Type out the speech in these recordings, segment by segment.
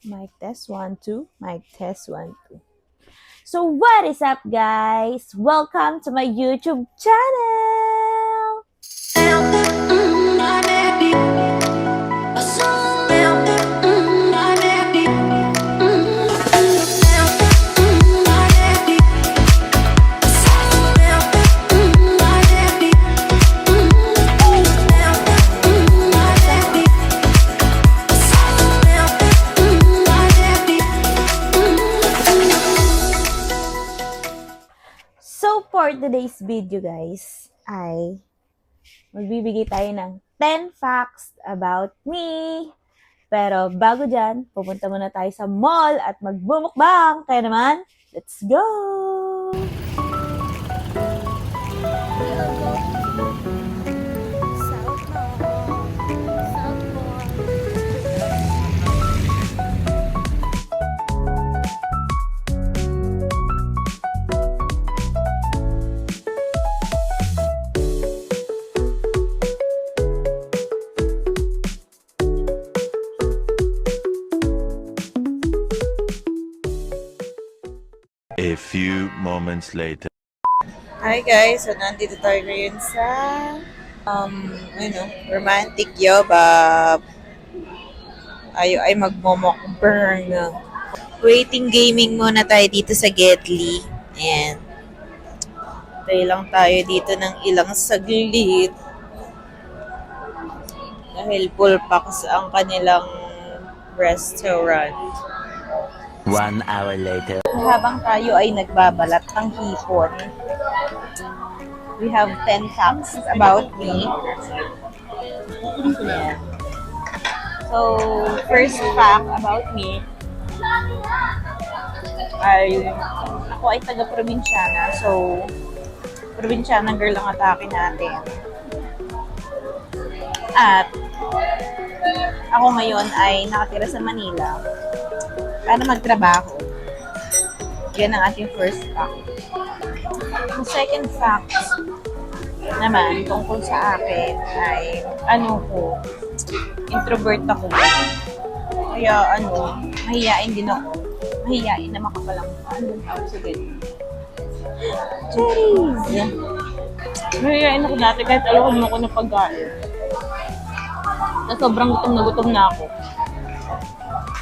Mic test 1 2. Mic test 1 2. So what is up, guys? Welcome to my YouTube channel. So for today's video, guys, ay magbibigay tayo ng 10 facts about me. Pero bago dyan, pupunta muna tayo sa mall at magbumukbang. Kaya naman, let's go! A few moments later. Hi guys, so nandito tayo ngayon sa romantic yoga. Ay magmomokburn. Waiting gaming muna tayo dito sa Gedli. And tayo lang tayo dito ng ilang saglit. Dahil full packs ang kanilang restaurant. 1 hour later. Habang tayo ay nagbabalat ng hipon, we have 10 facts about me. Yeah. So, first fact about me ay ako ay taga-probinsyana. So, probinsyana girl ang atake natin. At ako ngayon ay nakatira sa Manila para magtrabaho. Yan ang ating first fact. Ang second fact naman tungkol sa akin ay introvert ako. Kaya mahihain din ako. Mahihain na makapalang tawag sa ganyan. Cheers! Mahihain ako dati kahit alam ko ng pagkain. Na sobrang gutom na ako.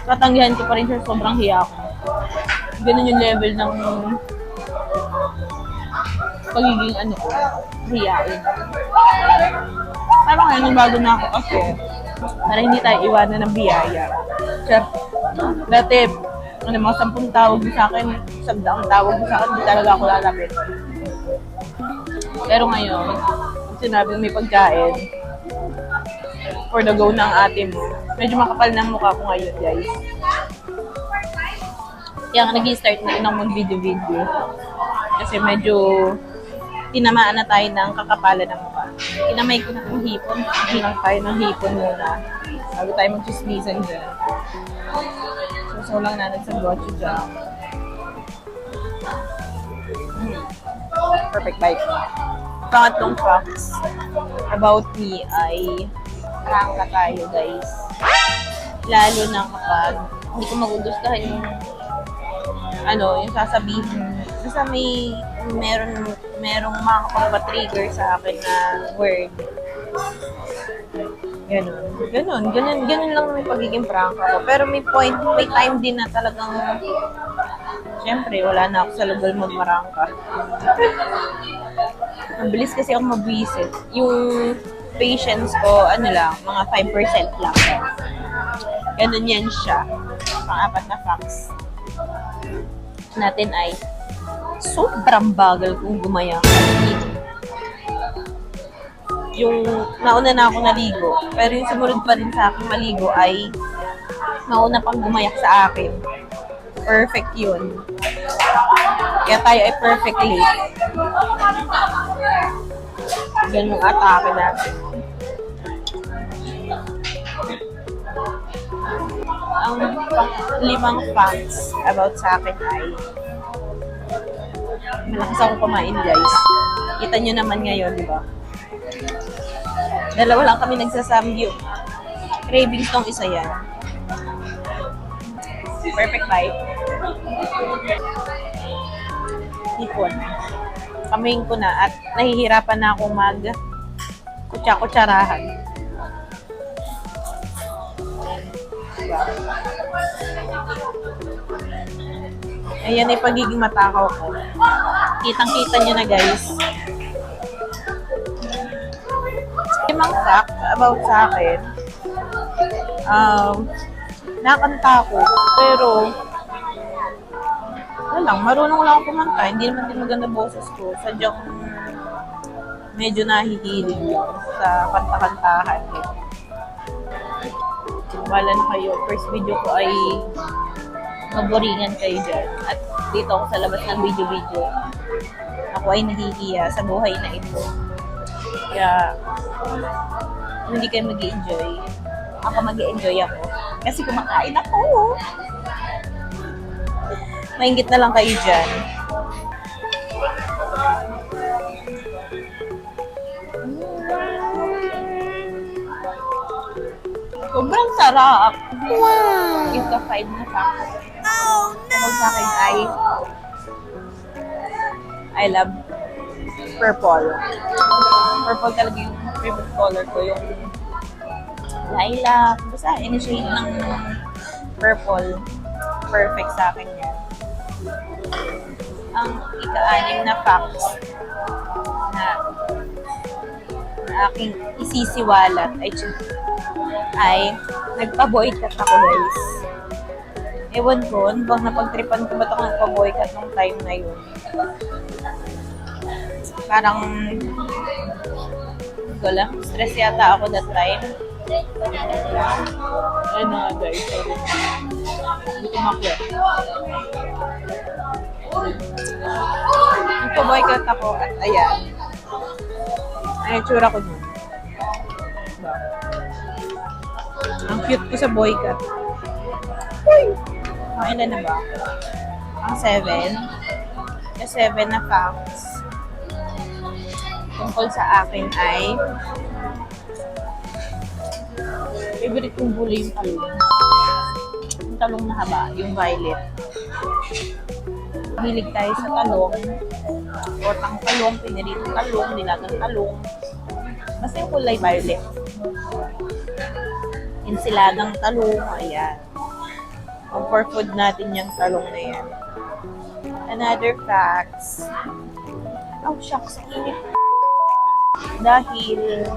Tatanggihan ko pa rin siya, sobrang hiya ko. Ganun yung level ng pagiging hiyain. Parang ngayon, bago na ako kasi para hindi tayo iwanan ng biyaya. Sir, dati, mga 10 tawag sa akin, 10 tawag sa akin, hindi talaga ako lalapit. Pero ngayon, sinabi may pagkain, for the go ng ate mo. Medyo makapal ng mukha ko ngayon, guys. Kaya nga nag-start na rin ako mag-video-video. Kasi medyo tinamaan na tayo ng kakapalan ng mukha. Kinamay ko na ng hipon. Hinang tayo ng hipon muna. Bago tayo mag-chismisan dyan. So lang na nagsagwatcho dyan. Perfect bite. Pangatlong facts about me ay prangka tayo, guys. Lalo na kapag hindi ko magugustuhan yung yung sasabihin. Basta merong makakapag-trigger sa akin na word. Ganun lang may pagiging prangka ko. Pero may time din na talagang syempre, wala na ako sa lugar magmarangka. Mabilis kasi ako mabwisit. Yung patience ko, mga 5% lang. Ganun yan siya. Pang-apat na facts natin ay sobrang bagal kung gumaya. Yung nauna na ako naligo, pero yung sumunod pa rin sa akin maligo ay nauna pang gumayak sa akin. Perfect yun. Kaya tayo ay perfectly. Ganun atake natin. Ang 5 facts about sa akin ay malakas akong kumain, guys. Kita nyo naman ngayon, di ba? Dalawa lang kami nagsasamgyup. Cravings tong isa yan. Perfect bite. Hipon. Kaming ko na at nahihirapan na akong kutsa-kutsarahan. Diba? Ayan ay pagiging matakaw ko. Kitang-kita nyo na guys. Limang fact about sa akin. Nakanta ko. Pero, wala lang, marunong lang ako kumanta. Hindi naman din maganda boses ko. Sadyang medyo nahihilig sa kanta-kantahan. Wala na kayo. First video ko ay maboringan kayo dyan. At dito ako sa labas ng video-video. Ako ay nahihiya sa buhay na ito. Kaya, kung hindi kayo mag-i-enjoy, ako mag-i-enjoy ako. Kasi kumakain ako. Maingit na lang kayo dyan. Sobrang sarap. Wow! Ika 5 na fact. Oh, no! Tungkol sa akin ay I love purple. Purple talaga yung favorite color ko. Yung lilac. Basta any shade ng purple. Perfect sa akin yan. Ang ika-6 na facts na aking isisiwalat ay nagpa-boycott ako guys. Ewan ko, bang napagtripan ko ba ito nagpa-boycott nung time na yun? Parang wala, stress yata ako that time. Ano nga guys, sorry. Hindi ko makuha. Nagpa-boycott ako at ayan. Ay, tsura ko dun. Diba? Ang cute ko sa boycott. Uy! Ilan na ba? Ang 7. Yung 7 na facts tungkol sa akin ay favorite kong gulay yung talong. Yung talong na haba, yung violet. Hilig tayo sa talong. Otang talong, piniritong talong, nilagang talong. Basta yung kulay violet. Insilagang talong, ayan. For food natin yung talong na yan. Another facts. Oh, shucks, init. Dahil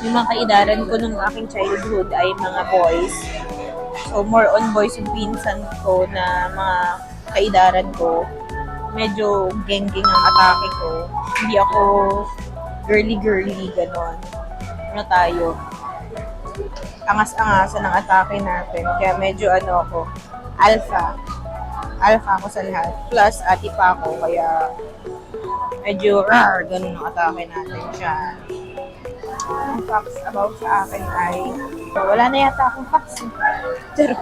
yung mga kaidaran ko nung aking childhood ay mga boys. So, more on boys yung pinsan ko na mga kaidaran ko. Medyo geng-geng ang atake ko. Hindi ako girly-girly, ganon. Ano tayo? Angas-angasan ang atake natin. Kaya medyo ako, alpha. Alpha ako sa lahat. Plus, ati pa ako. Kaya medyo rar, ganun ang atake natin siya. Ang facts about sa akin ay wala na yata akong facts. Pero,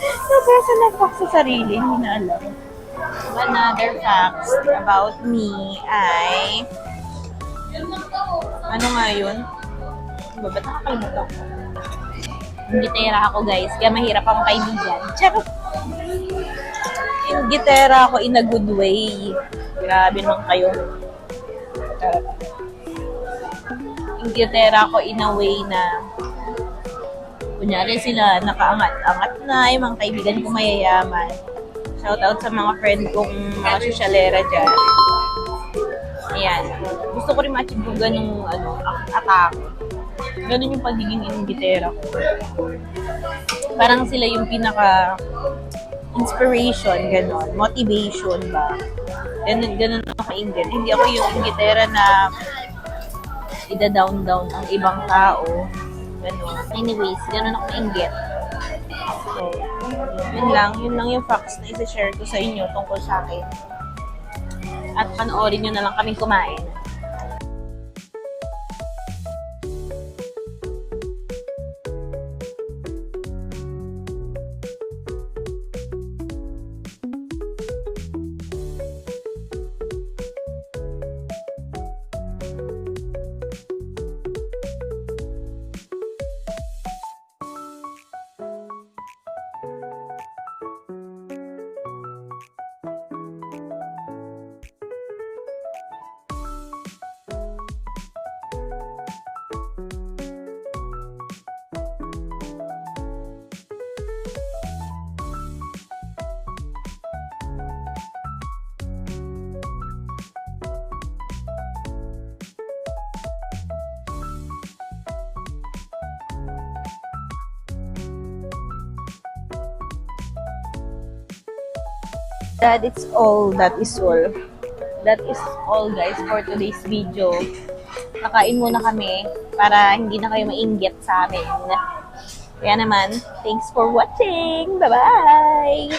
nabasa na facts sa sarili. Hindi na alam. Another facts about me ay ano nga yun? Ba't nakakalimutan ko? Gitera ako guys, kaya mahirap akong kaibigan. Charot! Yung gitera ako in a good way. Grabe naman kayo. Charot. Yung gitera ako in a way na kunyari sila nakaangat-angat na, yung mga kaibigan ko mayayaman. Shoutout sa mga friend kong mga sosyalera dyan. Ayan. Gusto ko rin ma-achieve yung ganung atake. Ganun yung pagiging inggitera ko. Parang sila yung pinaka inspiration, ganun. Motivation ba? Ganun ako ka-inggit. Hindi ako yung inggitera na ida-down-down ang ibang tao. Ganun. Anyways, ganun ako ka-inggit. So, yun lang yung facts na isa-share ko sa inyo tungkol sa akin. At panoorin nyo na lang kaming kumain. That is all. That is all. That is all, guys, for today's video. Nakain muna kami para hindi na kayo mainggit sa amin. Kaya naman, thanks for watching. Bye-bye!